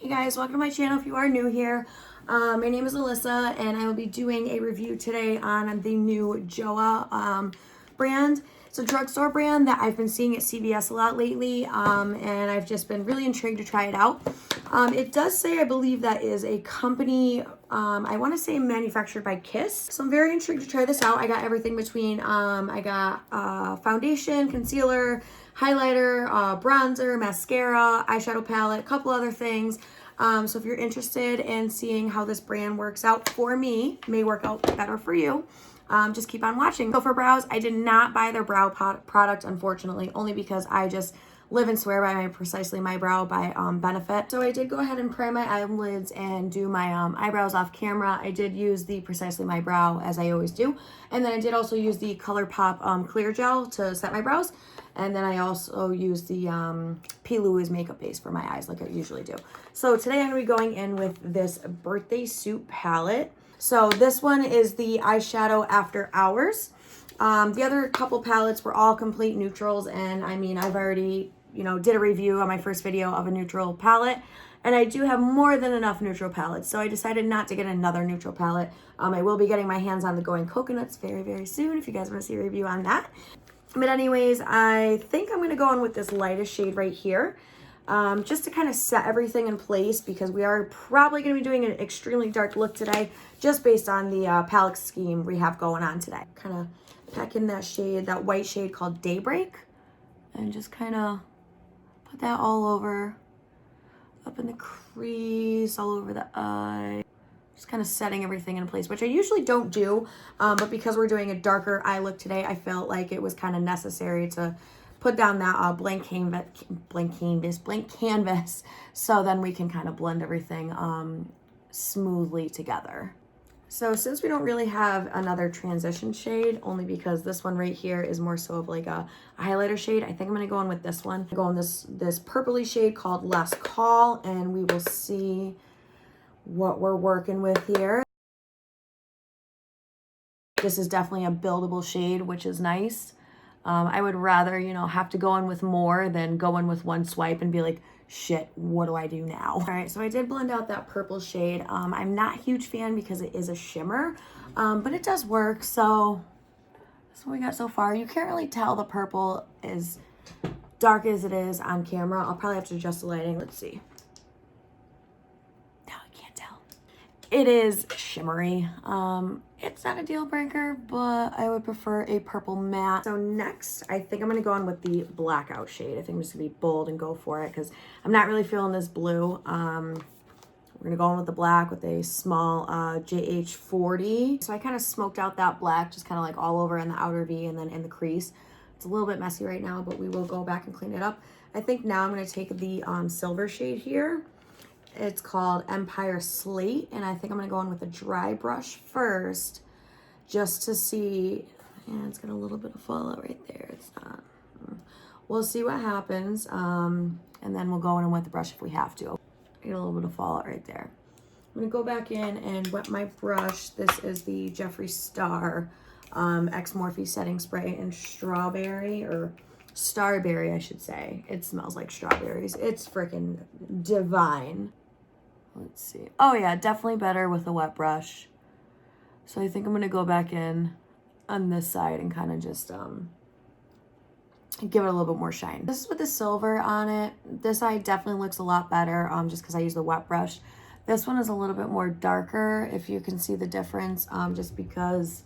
Hey guys, welcome to my channel if you are new here. My name is Alyssa and I will be doing a review today on the new Joah brand. It's a drugstore brand that I've been seeing at CVS a lot lately, and I've just been really intrigued to try it out. It does say, I believe, that is a company, I want to say manufactured by Kiss. So I'm very intrigued to try this out. I got everything between, I got foundation, concealer, highlighter, bronzer, mascara, eyeshadow palette, a couple other things. So if you're interested in seeing how this brand works out for me, may work out better for you, just keep on watching. So for brows, I did not buy their brow product, unfortunately, only because I just live and swear by my Precisely My Brow by Benefit. So I did go ahead and prime my eyelids and do my eyebrows off camera. I did use the Precisely My Brow, as I always do. And then I did also use the ColourPop clear gel to set my brows. And then I also use the P. Louise makeup base for my eyes like I usually do. So today I'm going to be going in with this Birthday Suit palette. So this one is the eyeshadow After Hours. The other couple palettes were all complete neutrals, and I mean, I've already, did a review on my first video of a neutral palette, and I do have more than enough neutral palettes, so I decided not to get another neutral palette. I will be getting my hands on the Going Coconuts very, very soon if you guys want to see a review on that. But anyways, I think I'm going to go in with this lightest shade right here, just to kind of set everything in place, because we are probably going to be doing an extremely dark look today, just based on the palette scheme we have going on today. Kind of pack in that shade, that white shade called Daybreak, and just kind of put that all over, up in the crease, all over the eye. Just kind of setting everything in place, which I usually don't do, but because we're doing a darker eye look today, I felt like it was kind of necessary to put down that blank canvas, so then we can kind of blend everything smoothly together. So since we don't really have another transition shade, only because this one right here is more so of like a highlighter shade, I think I'm going to go in with this one. I'm going this purpley shade called Last Call, and we will see what we're working with here. This is definitely a buildable shade, which is nice. I would rather, have to go in with more than go in with one swipe and be like, shit, what do I do now? All right, so I did blend out that purple shade. I'm not a huge fan because it is a shimmer, but it does work. So that's what we got so far. You can't really tell the purple as dark as it is on camera. I'll probably have to adjust the lighting. Let's see. No, I can't tell. It is shimmery. It's not a deal breaker, but I would prefer a purple matte. So next, I think I'm gonna go on with the blackout shade. I think I'm just gonna be bold and go for it because I'm not really feeling this blue. We're gonna go in with the black with a small JH40. So I kind of smoked out that black, just kind of like all over in the outer V and then in the crease. It's a little bit messy right now, but we will go back and clean it up. I think now I'm gonna take the silver shade here. It's called Empire Slate, and I think I'm going to go in with a dry brush first, just to see. Yeah, it's got a little bit of fallout right there. It's not. We'll see what happens, and then we'll go in with the brush if we have to. Get a little bit of fallout right there. I'm going to go back in and wet my brush. This is the Jeffree Star X Morphe Setting Spray in Strawberry, or Starberry, I should say. It smells like strawberries. It's freaking divine. Let's see. Oh yeah, definitely better with a wet brush. So I think I'm gonna go back in on this side and kind of just give it a little bit more shine. This is with the silver on it. This side definitely looks a lot better just because I use the wet brush. This one is a little bit more darker, if you can see the difference, just because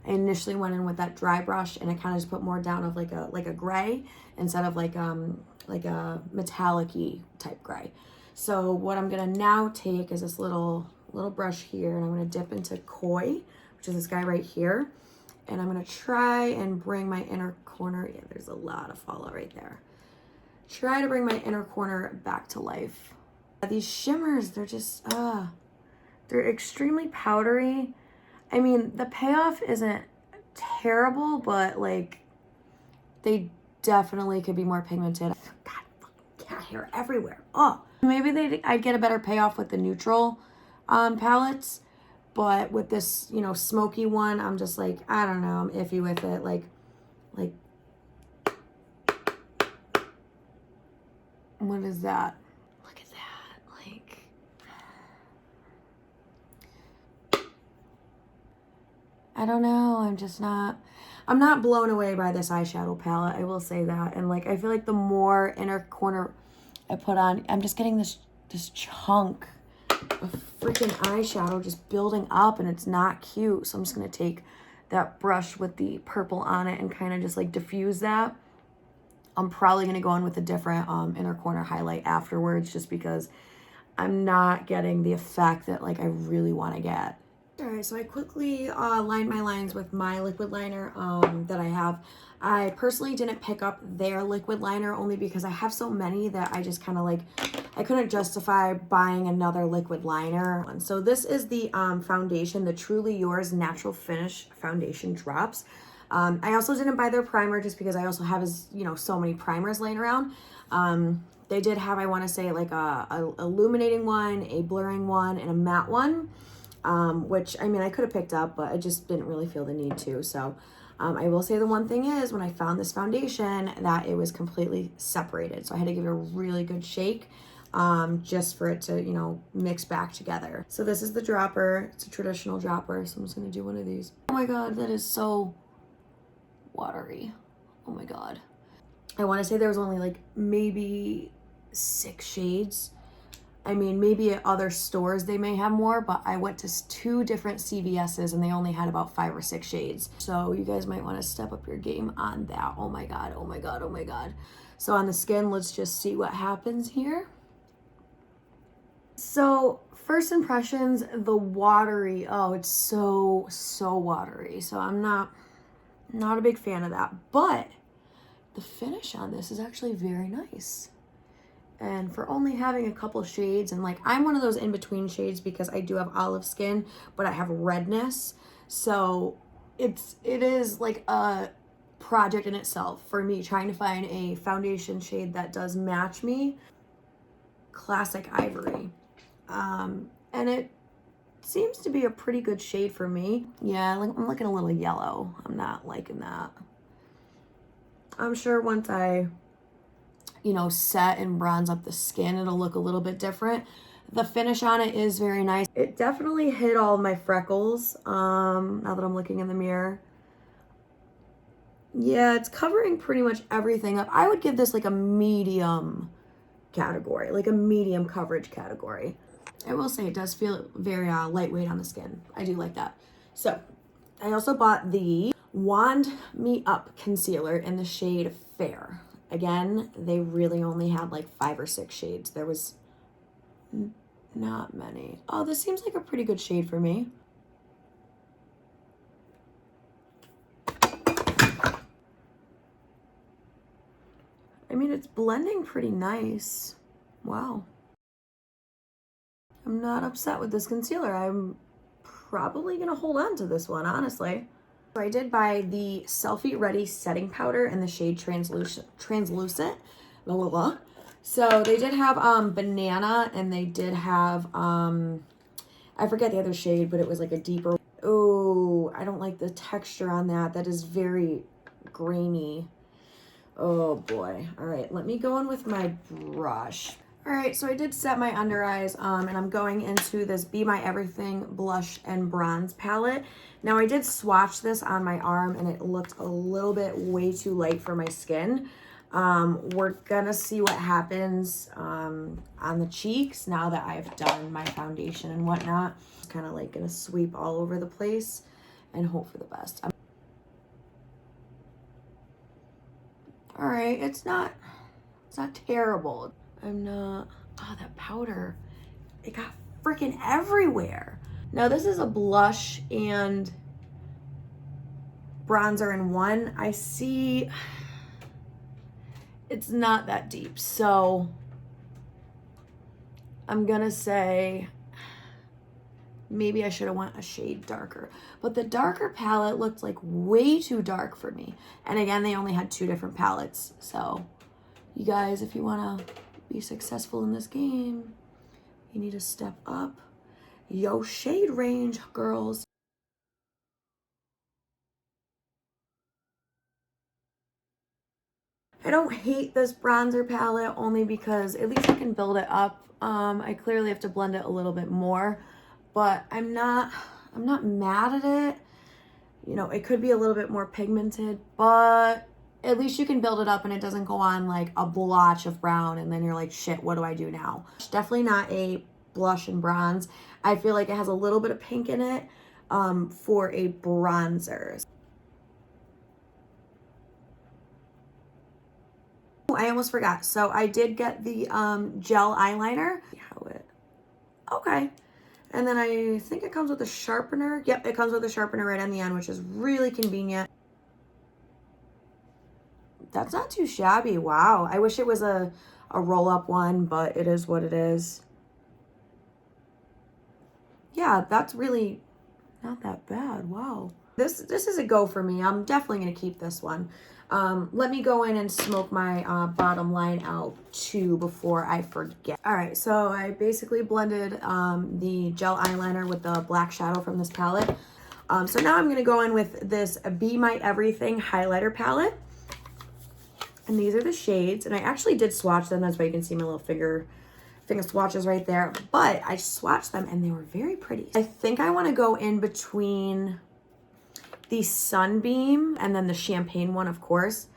I initially went in with that dry brush and I kind of just put more down of like a gray instead of like a metallic-y type gray. So what I'm gonna now take is this little brush here, and I'm gonna dip into Koi, which is this guy right here, and I'm gonna try and bring my inner corner. Yeah, there's a lot of fallout right there. Try to bring my inner corner back to life. These shimmers, they're just they're extremely powdery. I mean, the payoff isn't terrible, but like they definitely could be more pigmented. God, fucking cat hair everywhere. Oh, maybe I'd get a better payoff with the neutral palettes, but with this, smoky one, I'm just like, I don't know, I'm iffy with it. Like, what is that? Look at that. Like, I don't know. I'm not blown away by this eyeshadow palette. I will say that. And like, I feel like the more inner corner I put on, I'm just getting this chunk of freaking eyeshadow just building up, and it's not cute. So I'm just going to take that brush with the purple on it and kind of just like diffuse that. I'm probably going to go in with a different inner corner highlight afterwards, just because I'm not getting the effect that like I really want to get. All right, so I quickly lined my lines with my liquid liner that I have. I personally didn't pick up their liquid liner only because I have so many that I just kind of like, I couldn't justify buying another liquid liner. So this is the foundation, the Truly Yours Natural Finish Foundation Drops. I also didn't buy their primer just because I also have, so many primers laying around. They did have, I want to say, like a illuminating one, a blurring one, and a matte one. Which, I mean, I could have picked up, but I just didn't really feel the need to. So I will say the one thing is, when I found this foundation, that it was completely separated. So I had to give it a really good shake just for it to, mix back together. So this is the dropper. It's a traditional dropper. So I'm just going to do one of these. Oh my God, that is so watery. Oh my God. I want to say there was only like maybe 6 shades. I mean, maybe at other stores they may have more, but I went to 2 different CVS's and they only had about 5 or 6 shades. So you guys might want to step up your game on that. Oh my God, oh my God, oh my God. So on the skin, let's just see what happens here. So first impressions, the watery, oh, it's so watery. So I'm not a big fan of that, but the finish on this is actually very nice. And for only having a couple shades, and like, I'm one of those in-between shades because I do have olive skin, but I have redness. So it is like a project in itself for me, trying to find a foundation shade that does match me. Classic Ivory. And it seems to be a pretty good shade for me. Yeah, I'm looking a little yellow. I'm not liking that. I'm sure once I set and bronze up the skin, it'll look a little bit different. The finish on it is very nice. It definitely hit all of my freckles, now that I'm looking in the mirror. Yeah, it's covering pretty much everything up. I would give this like a medium category, like a medium coverage category. I will say it does feel very lightweight on the skin. I do like that. So I also bought the Wand Me Up concealer in the shade Fair. Again, they really only had like 5 or 6 shades. There was not many. Oh, this seems like a pretty good shade for me. I mean, it's blending pretty nice. Wow. I'm not upset with this concealer. I'm probably gonna hold on to this one, honestly. So I did buy the Selfie Ready setting powder in the shade translucent. Blah, blah, blah. So they did have banana, and they did have I forget the other shade, but it was like a deeper. Oh, I don't like the texture on that. That is very grainy. Oh boy. All right, let me go in with my brush. All right, so I did set my under eyes, and I'm going into this Be My Everything blush and bronze palette. Now I did swatch this on my arm, and it looked a little bit way too light for my skin. We're gonna see what happens on the cheeks now that I've done my foundation and whatnot. Just kind of like gonna sweep all over the place and hope for the best. All right, it's not terrible. Oh, that powder, it got freaking everywhere. Now this is a blush and bronzer in one. I see it's not that deep, so I'm gonna say maybe I should have went a shade darker, but the darker palette looked like way too dark for me. And again, they only had 2 different palettes. So you guys, if you want to be successful in this game, you need to step up your shade range, girls. I don't hate this bronzer palette only because at least I can build it up. I clearly have to blend it a little bit more, but I'm not mad at it. you know, it could be a little bit more pigmented, but at least you can build it up and it doesn't go on like a blotch of brown and then you're like, shit, what do I do now? It's definitely not a blush and bronze. I feel like it has a little bit of pink in it for a bronzer. I almost forgot. So I did get the gel eyeliner. Okay. And then I think it comes with a sharpener. Yep, it comes with a sharpener right on the end, which is really convenient. That's not too shabby. Wow. I wish it was a roll-up one, but it is what it is. Yeah, that's really not that bad. Wow. This is a go for me. I'm definitely going to keep this one. Let me go in and smoke my bottom line out too before I forget. All right, so I basically blended the gel eyeliner with the black shadow from this palette. So now I'm going to go in with this Be My Everything highlighter palette. And these are the shades. And I actually did swatch them. That's why you can see my little finger swatches right there. But I swatched them and they were very pretty. I think I want to go in between the Sunbeam and then the champagne one, of course.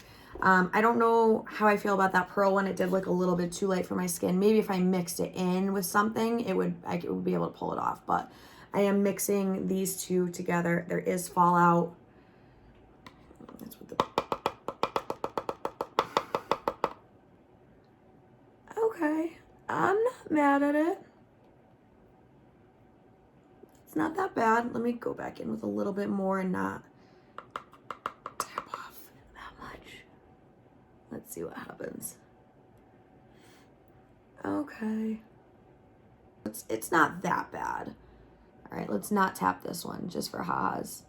I don't know how I feel about that pearl one. It did look a little bit too light for my skin. Maybe if I mixed it in with something, I would be able to pull it off. But I am mixing these two together. There is fallout. That's what the... Okay, I'm not mad at it. It's not that bad. Let me go back in with a little bit more and not tap off that much. Let's see what happens. Okay. It's not that bad. All right, let's not tap this one just for ha-has.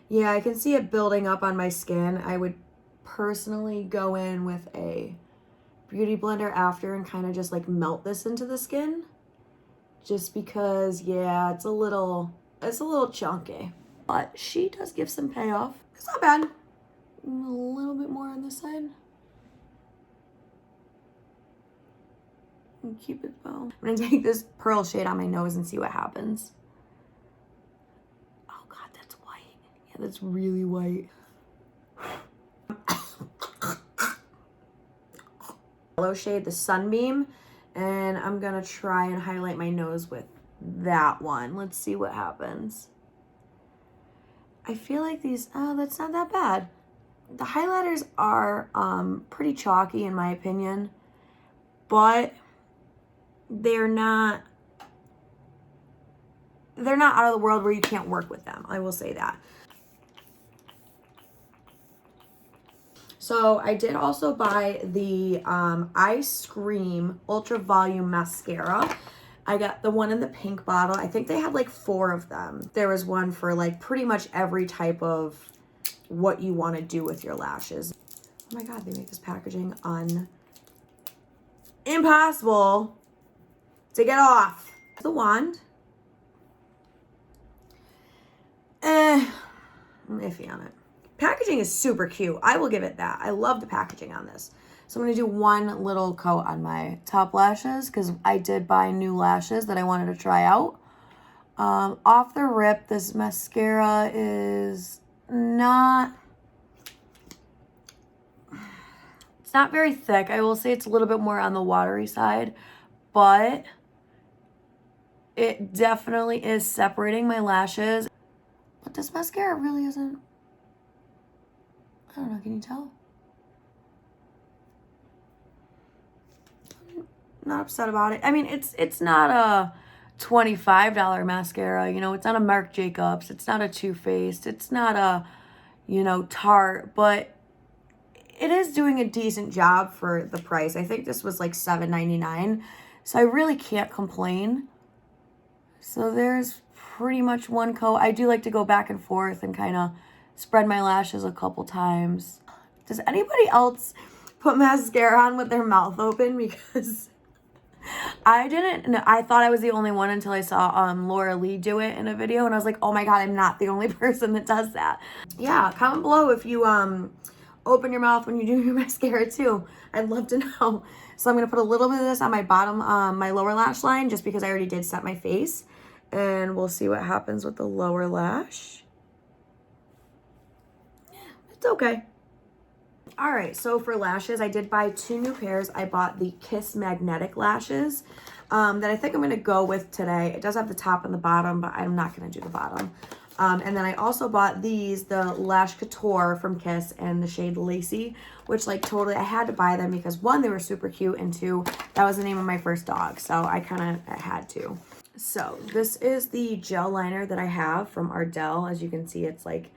Yeah, I can see it building up on my skin. I would personally go in with a beauty blender after and kind of just like melt this into the skin, just because, yeah, it's a little chunky, but she does give some payoff. It's not bad. A little bit more on this side and keep it well. I'm gonna take this pearl shade on my nose and see what happens. Oh god, that's white. Yeah, that's really white. Yellow shade, the Sunbeam, and I'm gonna try and highlight my nose with that one. Let's see what happens. I feel like these, oh, that's not that bad. The highlighters are pretty chalky in my opinion, but they're not out of the world where you can't work with them. I will say that. So I did also buy the Ice Cream Ultra Volume Mascara. I got the one in the pink bottle. I think they had like 4 of them. There was one for like pretty much every type of what you want to do with your lashes. Oh my god, they make this packaging impossible to get off. The wand. I'm iffy on it. Packaging is super cute. I will give it that. I love the packaging on this. So I'm going to do one little coat on my top lashes because I did buy new lashes that I wanted to try out. Off the rip, this mascara is not... It's not very thick. I will say it's a little bit more on the watery side, but it definitely is separating my lashes. But this mascara really isn't... I don't know, can you tell? I'm not upset about it. I mean, it's not a $25 mascara, you know, it's not a Marc Jacobs, it's not a Too Faced, it's not a, you know, Tarte, but it is doing a decent job for the price. I think this was like $7.99, so I really can't complain. So there's pretty much one coat. I do like to go back and forth and kind of spread my lashes a couple times. Does anybody else put mascara on with their mouth open? Because I didn't know. I thought I was the only one until I saw Laura Lee do it in a video, and I was like, oh my god, I'm not the only person that does that. Yeah, comment below if you open your mouth when you do your mascara too. I'd love to know. So I'm gonna put a little bit of this on my bottom, my lower lash line, just because I already did set my face. And we'll see what happens with the lower lash. It's okay. All right, so for lashes, I did buy 2 new pairs. I bought the Kiss magnetic lashes that I think I'm gonna go with today. It does have the top and the bottom, but I'm not gonna do the bottom. And then I also bought these, the Lash Couture from Kiss and the shade Lacy, which like totally, I had to buy them because 1, they were super cute, and 2, that was the name of my first dog. So I kind of had to. So this is the gel liner that I have from Ardell. As you can see, it's like,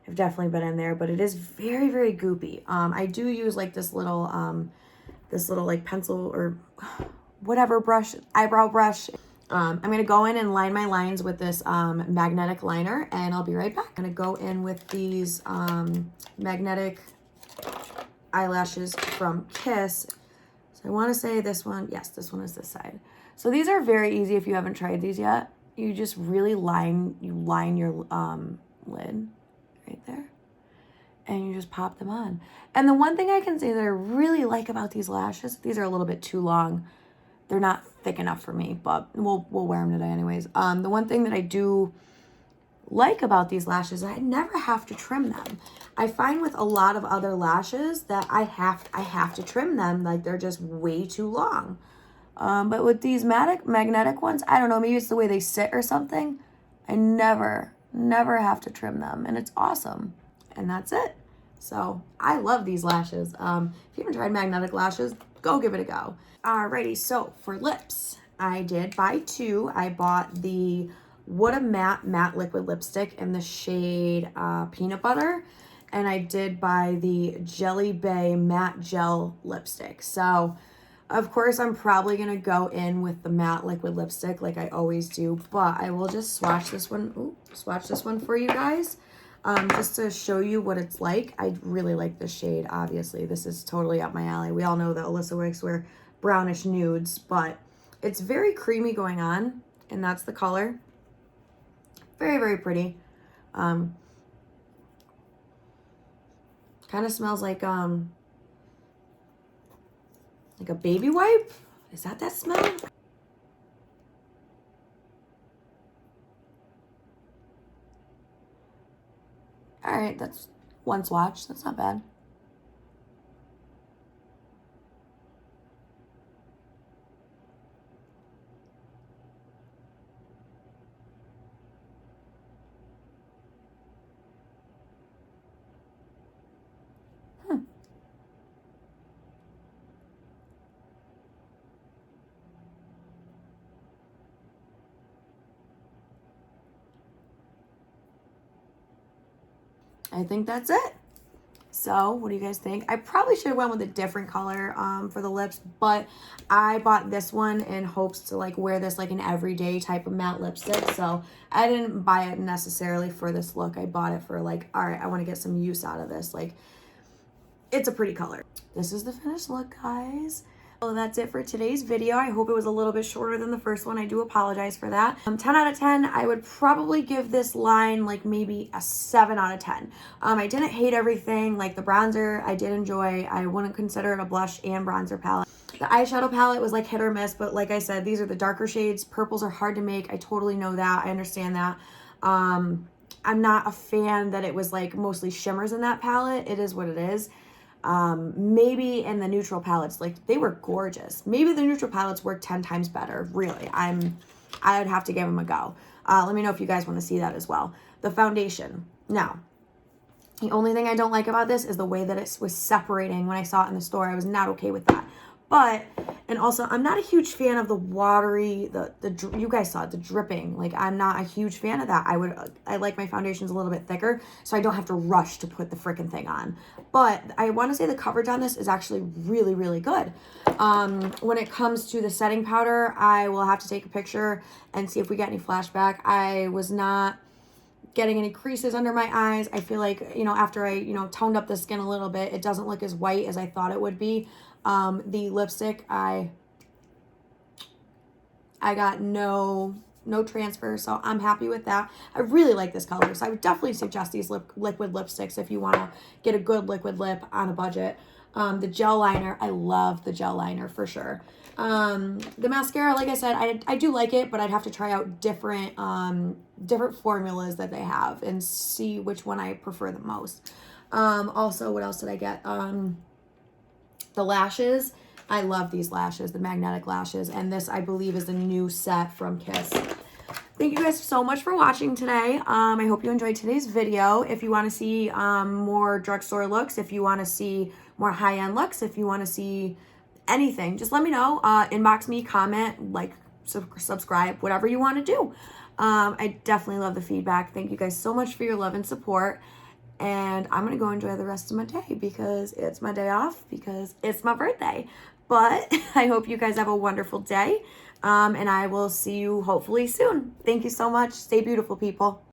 I've definitely been in there, but it is very, very goopy. I do use like this little like pencil or whatever brush, eyebrow brush. I'm going to go in and line my lines with this magnetic liner, and I'll be right back. I'm going to go in with these magnetic eyelashes from Kiss. So I want to say this one, yes, this one is this side. So these are very easy if you haven't tried these yet. You just really line your lid right there, and you just pop them on. And the one thing I can say that I really like about these lashes, these are a little bit too long. They're not thick enough for me, but we'll wear them today anyways. The one thing that I do like about these lashes is I never have to trim them. I find with a lot of other lashes that I have to trim them, like they're just way too long. But with these magnetic ones, I don't know, maybe it's the way they sit or something. I never have to trim them, and it's awesome. And that's it. So I love these lashes. If you haven't tried magnetic lashes, go give it a go. Alrighty, so for lips, I did buy 2. I bought the What a Matte Liquid Lipstick in the shade Peanut Butter. And I did buy the Jelly Bay Matte Gel Lipstick. So, of course, I'm probably going to go in with the matte liquid lipstick like I always do. But I will just swatch this one for you guys. Just to show you what it's like. I really like this shade, obviously. This is totally up my alley. We all know that Alyssa likes to wear brownish nudes, but it's very creamy going on, and that's the color. Very, very pretty. Kind of smells like a baby wipe. Is that smell? All right, that's one swatch. That's not bad. I think that's it. So what do you guys think? I probably should have went with a different color for the lips, but I bought this one in hopes to like wear this like an everyday type of matte lipstick. So I didn't buy it necessarily for this look. I bought it for like, all right, I want to get some use out of this. Like, it's a pretty color. This is the finished look, guys. So that's it for today's video. I hope it was a little bit shorter than the first one. I do apologize for that. 10 out of 10, I would probably give this line like maybe a 7 out of 10. I didn't hate everything. Like the bronzer, I did enjoy. I wouldn't consider it a blush and bronzer palette. The eyeshadow palette was like hit or miss, but like I said, these are the darker shades. Purples are hard to make. I totally know that. I understand that. I'm not a fan that it was like mostly shimmers in that palette. It is what it is. Maybe in the neutral palettes, like they were gorgeous. Maybe the neutral palettes work 10 times better. Really, I would have to give them a go. Let me know if you guys want to see that as well. The foundation. Now, the only thing I don't like about this is the way that it was separating when I saw it in the store. I was not okay with that. But, and also, I'm not a huge fan of the watery, you guys saw it, the dripping. Like, I'm not a huge fan of that. I like my foundations a little bit thicker, so I don't have to rush to put the freaking thing on. But I want to say the coverage on this is actually really, really good. When it comes to the setting powder, I will have to take a picture and see if we get any flashback. I was not getting any creases under my eyes. I feel like, after I, toned up the skin a little bit, it doesn't look as white as I thought it would be. The lipstick, I got no transfer, so I'm happy with that. I really like this color, so I would definitely suggest these liquid lipsticks if you want to get a good liquid lip on a budget. The gel liner, I love the gel liner for sure. The mascara, like I said, I do like it, but I'd have to try out different formulas that they have and see which one I prefer the most. Also, what else did I get? The lashes. I love these lashes, the magnetic lashes, and this I believe is a new set from Kiss. Thank you guys so much for watching today. I hope you enjoyed today's video. If you want to see more drugstore looks, if you want to see more high-end looks, if you want to see anything, just let me know. Inbox me, comment, like, subscribe, whatever you want to do. I definitely love the feedback. Thank you guys so much for your love and support. And I'm going to go enjoy the rest of my day because it's my day off, because it's my birthday. But I hope you guys have a wonderful day. And I will see you hopefully soon. Thank you so much. Stay beautiful, people.